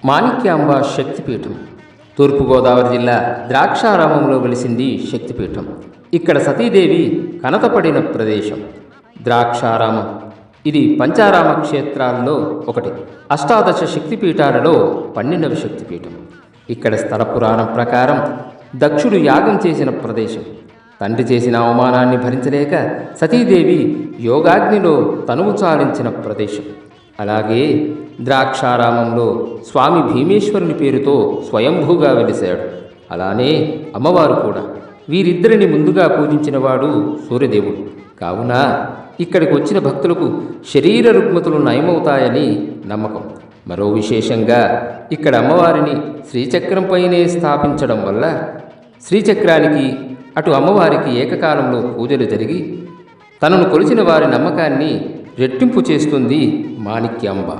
మాణిక్యాంబ శక్తిపీఠం తూర్పుగోదావరి జిల్లా ద్రాక్షారామంలో వెలిసింది శక్తిపీఠం. ఇక్కడ సతీదేవి కనతపడిన ప్రదేశం ద్రాక్షారామం. ఇది పంచారామ క్షేత్రాల్లో ఒకటి. అష్టాదశ శక్తిపీఠాలలో 12వ శక్తిపీఠం. ఇక్కడ స్థల పురాణం ప్రకారం దక్షుడు యాగం చేసిన ప్రదేశం. తండ్రి చేసిన అవమానాన్ని భరించలేక సతీదేవి యోగాగ్నిలో తనువు చాలించిన ప్రదేశం. అలాగే ద్రాక్షారామంలో స్వామి భీమేశ్వరుని పేరుతో స్వయంభూగా వెలిశాడు. అలానే అమ్మవారు కూడా. వీరిద్దరిని ముందుగా పూజించినవాడు సూర్యదేవుడు. కావున ఇక్కడికి వచ్చిన భక్తులకు శరీర రుగ్మతులు నయమవుతాయని నమ్మకం. మరో విశేషంగా ఇక్కడ అమ్మవారిని శ్రీచక్రంపైనే స్థాపించడం వల్ల శ్రీచక్రానికి అటు అమ్మవారికి ఏకకాలంలో పూజలు జరిగి తనను కొలిచిన వారి నమ్మకాన్ని రెట్టింపు చేస్తుంది మాణిక్యాంబ.